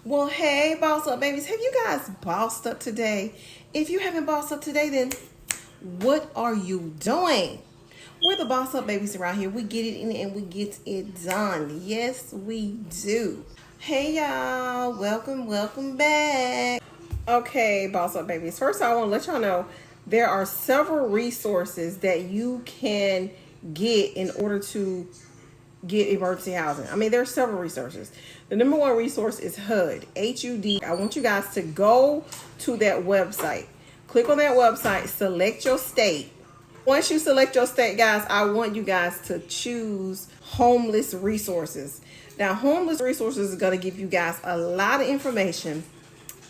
Well, hey, boss up babies. Have you guys bossed up today? If you haven't bossed up today, then what are you doing? We're the boss up babies around here. We get it in and we get it done. Yes, we do. Hey, y'all. Welcome back. Okay, boss up babies. First, I want to let y'all know there are several resources that you can get in order to get emergency housing. I mean, there are several resources. The number one resource is HUD, H-U-D. I want you guys to go to that website. Click on that website, select your state. Once you select your state, guys, I want you guys to choose homeless resources. Now, homeless resources is going to give you guys a lot of information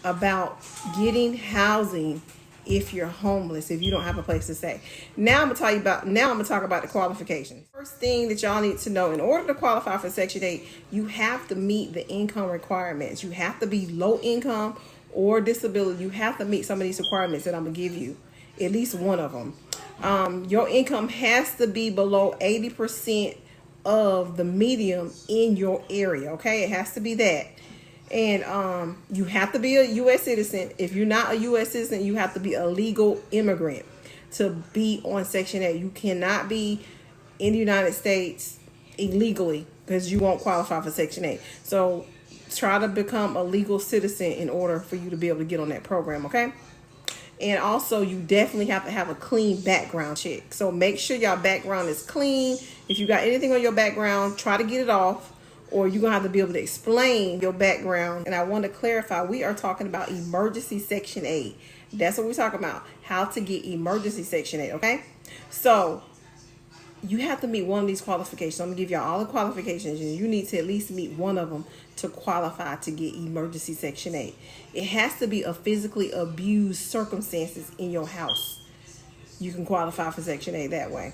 about getting housing if you're homeless, if you don't have a place to stay. Now I'm gonna talk about the qualifications. First thing that y'all need to know, in order to qualify for Section 8, you have to meet the income requirements. You have to be low income or disability. You have to meet some of these requirements that I'm gonna give you, at least one of them. Your income has to be below 80% of the median in your area, okay? It has to be that. And you have to be a U.S. citizen. If you're not a U.S. citizen, you have to be a legal immigrant to be on Section 8. You cannot be in the United States illegally because you won't qualify for Section 8. So try to become a legal citizen in order for you to be able to get on that program, okay? And also, you definitely have to have a clean background check. So make sure your background is clean. If you got anything on your background, try to get it off, or you're going to have to be able to explain your background. And I want to clarify, we are talking about emergency Section 8. That's what we're talking about, how to get emergency Section 8, okay? So you have to meet one of these qualifications. I'm going to give y'all all the qualifications. You need to at least meet one of them to qualify to get emergency Section 8. It has to be a physically abused circumstances in your house. You can qualify for Section 8 that way.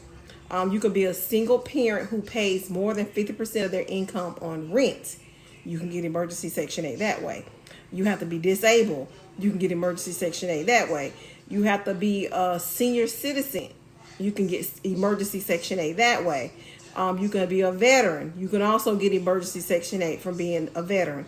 You could be a single parent who pays more than 50% of their income on rent. You can get emergency Section 8 that way. You have to be disabled. You can get emergency Section 8 that way. You have to be a senior citizen. You can get emergency Section 8 that way. You can be a veteran. You can also get emergency Section 8 from being a veteran.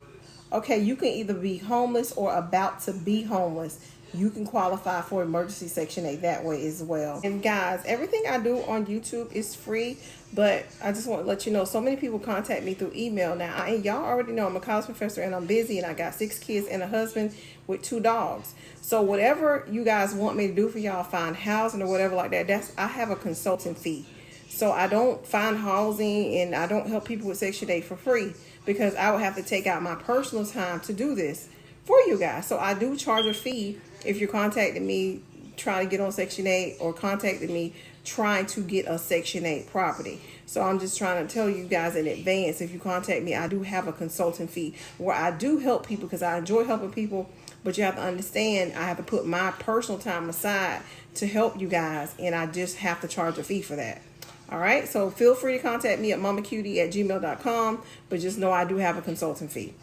Okay, you can either be homeless or about to be homeless. You can qualify for emergency Section 8 that way as well. And guys, everything I do on YouTube is free, but I just want to let you know, so many people contact me through email now. And y'all already know I'm a college professor and I'm busy and I got 6 kids and a husband with 2 dogs. So whatever you guys want me to do for y'all, find housing or whatever like that, I have a consulting fee. So I don't find housing and I don't help people with Section 8 for free because I would have to take out my personal time to do this for you guys. So I do charge a fee if you're contacting me trying to get on Section 8 or contacting me trying to get a Section 8 property. So I'm just trying to tell you guys in advance, if you contact me, I do have a consulting fee where I do help people because I enjoy helping people, but you have to understand I have to put my personal time aside to help you guys, and I just have to charge a fee for that. All right, so feel free to contact me at mommacutee@gmail.com, but just know I do have a consulting fee.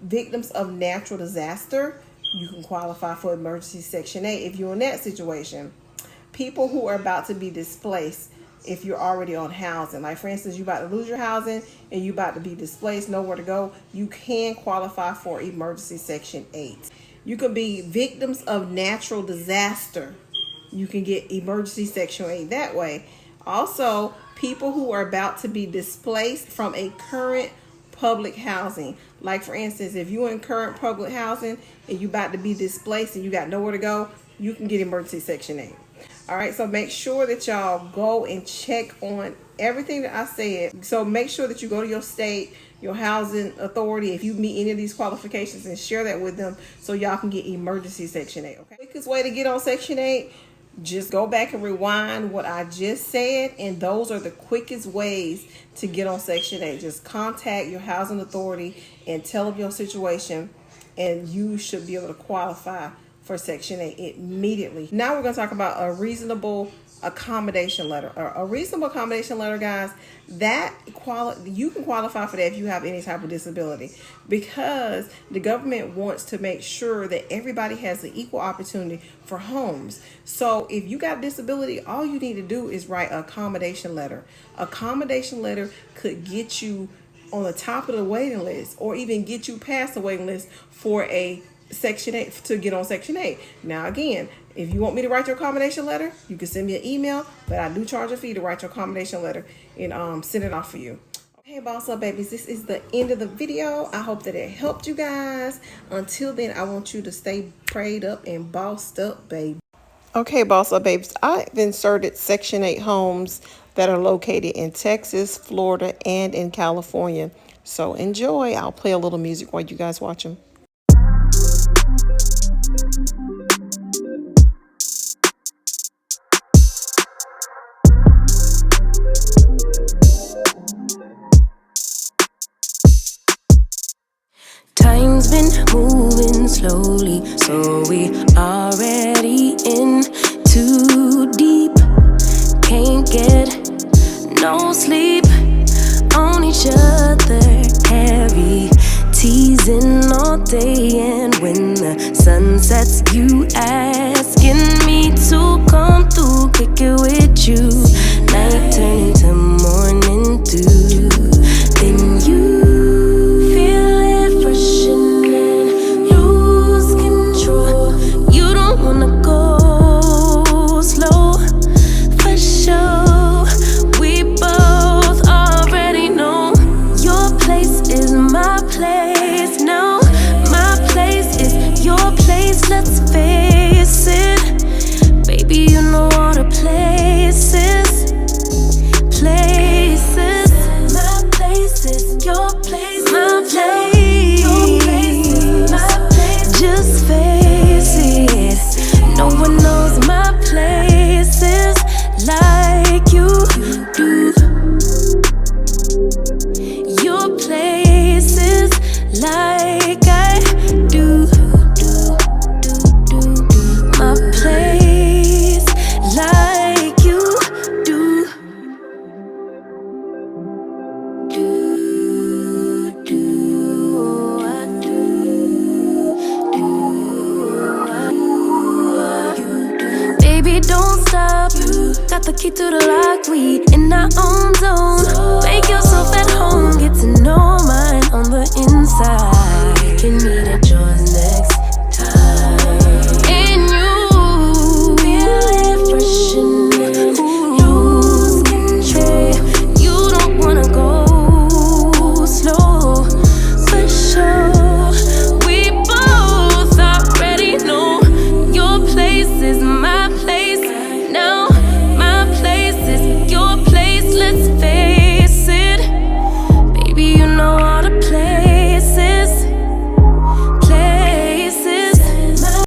Victims of natural disaster, you can qualify for emergency Section 8 if you're in that situation. People who are about to be displaced if you're already on housing. Like, for instance, you're about to lose your housing and you're about to be displaced, nowhere to go. You can qualify for emergency Section 8. You can be victims of natural disaster. You can get emergency Section 8 that way. Also, people who are about to be displaced from a current public housing. Like, for instance, if you're in current public housing and you're about to be displaced and you got nowhere to go, you can get emergency Section 8. All right, so make sure that y'all go and check on everything that I said. So make sure that you go to your state, your housing authority, if you meet any of these qualifications, and share that with them so y'all can get emergency Section 8. Okay. Quickest way to get on Section 8, just go back and rewind what I just said, and those are the quickest ways to get on Section 8. Just contact your housing authority and tell them your situation, and you should be able to qualify for Section 8 immediately. Now we're going to talk about a reasonable accommodation letter. A reasonable accommodation letter, guys, you can qualify for that if you have any type of disability, because the government wants to make sure that everybody has an equal opportunity for homes. So if you got a disability, all you need to do is write an accommodation letter. Accommodation letter could get you on the top of the waiting list, or even get you past the waiting list for a Section 8 to get on Section 8. Now again, if you want me to write your accommodation letter, you can send me an email, but I do charge a fee to write your accommodation letter and send it off for you. Hey boss up babies, this is the end of the video. I hope that it helped you guys. Until then, I want you to stay prayed up and bossed up, baby. Okay, boss up babies, I've inserted Section 8 homes that are located in Texas, Florida, and in California. So enjoy. I'll play a little music while you guys watch them. Time's been moving slowly, so we already in too deep. Can't get no sleep on each other, heavy teasing all day. And when the sun sets, you asking me to come through, kick it with you. Night turning to morning dew, then you got the key to the lock, we in our own zone.